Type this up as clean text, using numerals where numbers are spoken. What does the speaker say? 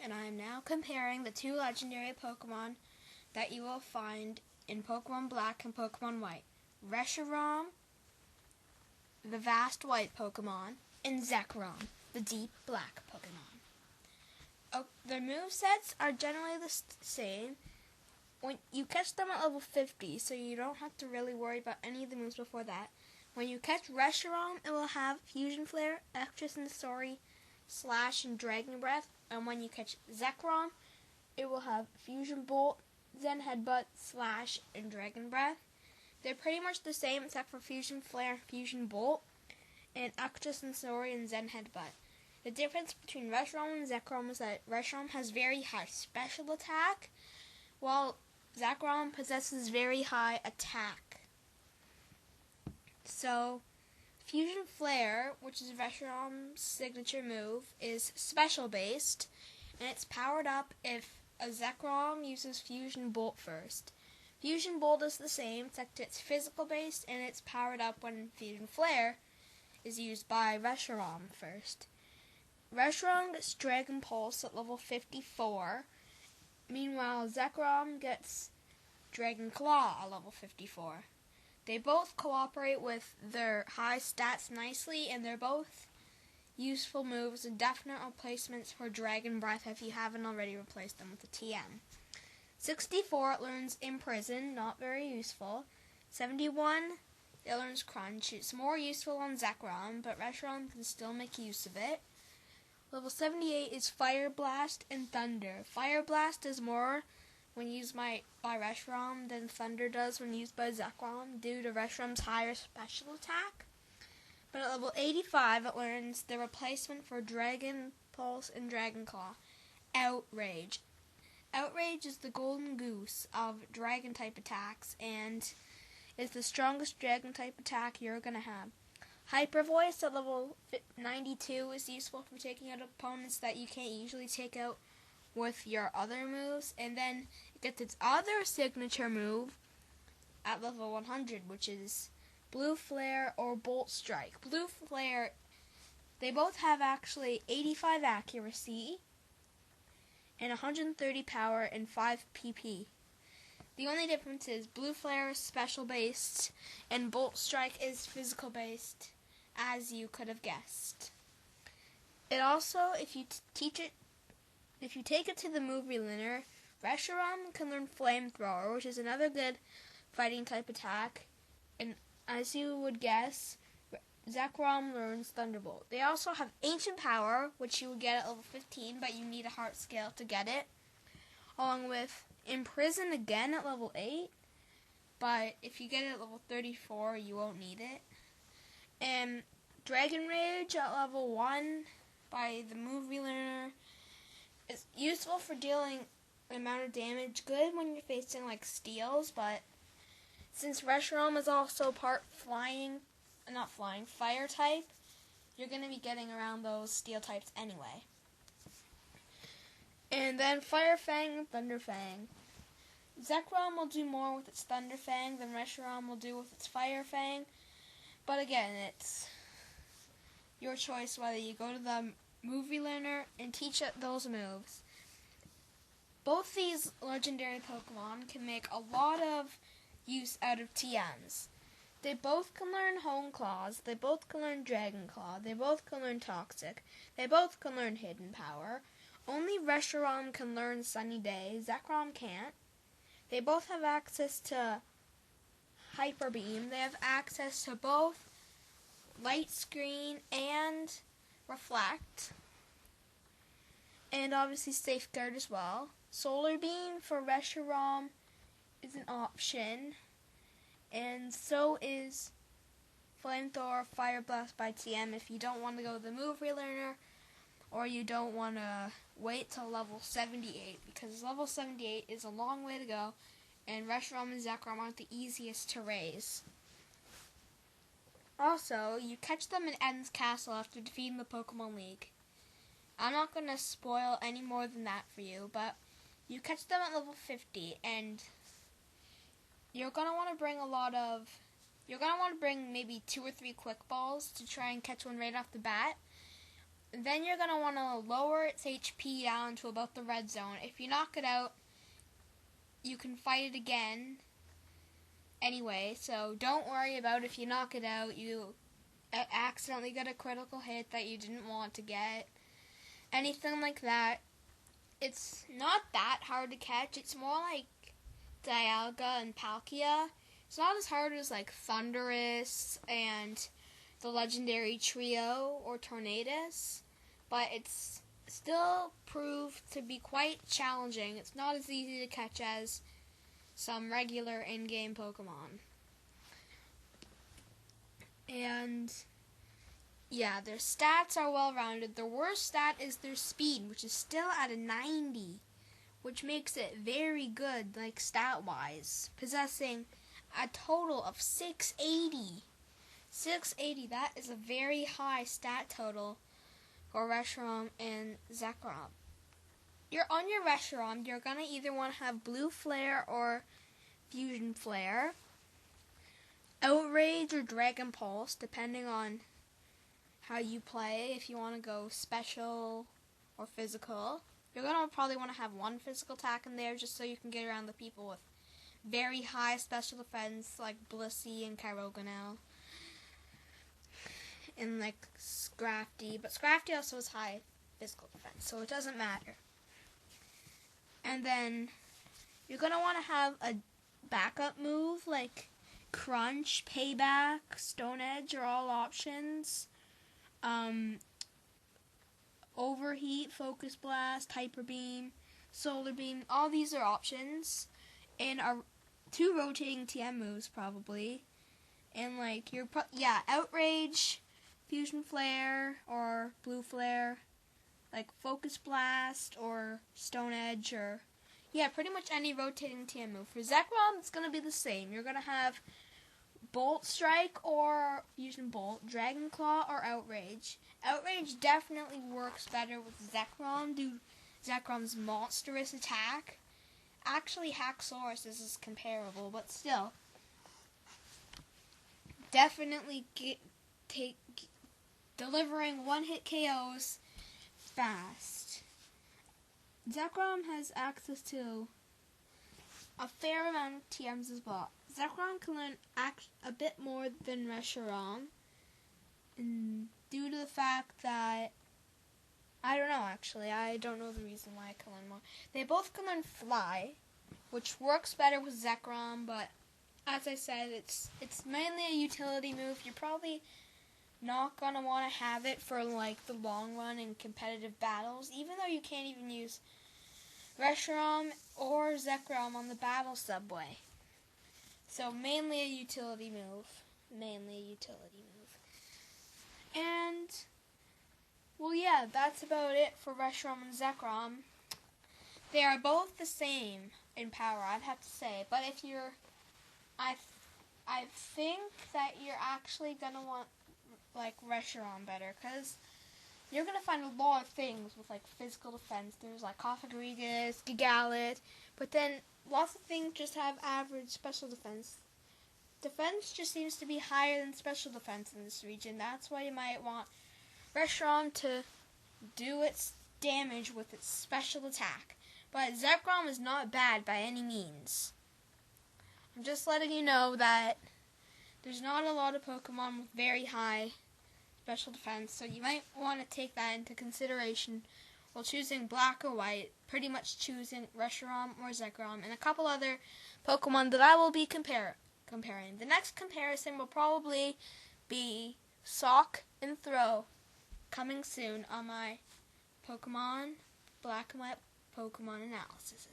and I am now comparing the two legendary Pokemon that you will find in Pokemon Black and Pokemon White. Reshiram, the vast white Pokemon, and Zekrom, the deep black Pokemon. Their movesets are generally the same. When you catch them at level 50, so you don't have to really worry about any of the moves before that. When you catch Reshiram, it will have Fusion Flare, Extra Sensory, Slash, and Dragon Breath. And when you catch Zekrom, it will have Fusion Bolt, Zen Headbutt, Slash, and Dragon Breath. They're pretty much the same except for Fusion Flare, Fusion Bolt, and Extra Sensory and Zen Headbutt. The difference between Reshiram and Zekrom is that Reshiram has very high special attack, while Zekrom possesses very high attack. So, Fusion Flare, which is Reshiram's signature move, is special based, and it's powered up if a Zekrom uses Fusion Bolt first. Fusion Bolt is the same, except it's physical based, and it's powered up when Fusion Flare is used by Reshiram first. Reshiram gets Dragon Pulse at level 54. Meanwhile, Zekrom gets Dragon Claw at level 54. They both cooperate with their high stats nicely, and they're both useful moves and definite replacements for Dragon Breath if you haven't already replaced them with a TM. 64, it learns Imprison, not very useful. 71, it learns Crunch. It's more useful on Zekrom, but Reshiram can still make use of it. Level 78 is Fire Blast and Thunder. Fire Blast is more when used by Reshiram than Thunder does when used by Zekrom due to Reshiram's higher special attack. But at level 85, it learns the replacement for Dragon Pulse and Dragon Claw, Outrage. Outrage is the golden goose of Dragon-type attacks, and is the strongest Dragon-type attack you're going to have. Hyper Voice at level 92 is useful for taking out opponents that you can't usually take out with your other moves, and then it gets its other signature move at level 100, which is Blue Flare or Bolt Strike. Blue Flare, they both have actually 85 accuracy and 130 power and 5 PP. The only difference is Blue Flare is special based and Bolt Strike is physical based, as you could have guessed. It also, if you take it to the movie learner, Reshiram can learn Flamethrower, which is another good fighting type attack, and as you would guess, Zekrom learns Thunderbolt. They also have Ancient Power, which you will get at level 15, but you need a heart scale to get it, along with Imprison again at level 8, but if you get it at level 34, you won't need it. And Dragon Rage at level 1 by the movie learner is useful for dealing an amount of damage, good when you're facing like steals, but since Reshiram is also part fire type, you're going to be getting around those steel types anyway. And then Fire Fang and Thunder Fang. Zekrom will do more with its Thunder Fang than Reshiram will do with its Fire Fang, but again, it's your choice whether you go to the movie learner and teach it those moves. Both these legendary Pokemon can make a lot of use out of TMs. They both can learn Hone Claws, they both can learn Dragon Claw, they both can learn Toxic, they both can learn Hidden Power. Only Reshiram can learn Sunny Day, Zekrom can't. They both have access to Hyper Beam, they have access to both Light Screen and Reflect, and obviously Safeguard as well. Solar Beam for Reshiram is an option, and so is Flamethrower, Fire Blast by TM if you don't want to go the move relearner, or you don't want to wait till level 78, because level 78 is a long way to go, and Reshiram and Zekrom aren't the easiest to raise. Also, you catch them in Eden's Castle after defeating the Pokemon League. I'm not going to spoil any more than that for you, but you catch them at level 50, and you're going to want to bring maybe 2 or 3 quick balls to try and catch one right off the bat. Then you're going to want to lower its HP down to about the red zone. If you knock it out, you can fight it again anyway, so don't worry about if you knock it out, you accidentally get a critical hit that you didn't want to get. Anything like that. It's not that hard to catch. It's more like Dialga and Palkia. It's not as hard as like Thundurus and the legendary Trio or Tornadus, but it's still proved to be quite challenging. It's not as easy to catch as some regular in-game Pokemon. And yeah, their stats are well-rounded. Their worst stat is their speed, which is still at a 90, which makes it very good, like stat-wise, possessing a total of 680. 680, that is a very high stat total for Reshiram and Zekrom. You're on your Reshiram, you're going to either want to have Blue Flare or Fusion Flare, Outrage or Dragon Pulse, depending on how you play. If you want to go special or physical, you're going to probably want to have one physical attack in there just so you can get around the people with very high special defense like Blissey and Kyogre and like Scrafty, but Scrafty also has high physical defense, so it doesn't matter. And then you're going to want to have a backup move like Crunch, Payback, Stone Edge are all options. Overheat, Focus Blast, Hyper Beam, Solar Beam, all these are options. And are 2 rotating TM moves probably. And like Outrage, Fusion Flare or Blue Flare, like Focus Blast or Stone Edge, or pretty much any rotating TM move. For Zekrom, it's going to be the same. You're going to have Bolt Strike or Fusion Bolt, Dragon Claw or Outrage. Outrage definitely works better with Zekrom due to Zekrom's monstrous attack. Actually, Haxorus is comparable, but still. Definitely delivering one-hit KOs fast. Zekrom has access to a fair amount of TMs as well. Zekrom can learn a bit more than Reshiram, and due to the fact that I don't know the reason why I can learn more. They both can learn Fly, which works better with Zekrom, but as I said, it's mainly a utility move. You're probably not going to want to have it for like the long run in competitive battles, even though you can't even use Reshiram or Zekrom on the battle subway. So mainly a utility move. And well, yeah, that's about it for Reshiram and Zekrom. They are both the same in power, I'd have to say. But if you're, I think that you're actually gonna want like Reshiram better, because you're gonna find a lot of things with like physical defense. There's like Cofagrigus, Gigalith, but then lots of things just have average special defense. Defense just seems to be higher than special defense in this region. That's why you might want Reshiram to do its damage with its special attack. But Zekrom is not bad by any means. I'm just letting you know that there's not a lot of Pokemon with very high special defense, so you might want to take that into consideration while choosing black or white, pretty much choosing Reshiram or Zekrom, and a couple other Pokemon that I will be comparing. The next comparison will probably be Sock and Throw, coming soon on my Pokemon Black and White Pokemon analysis.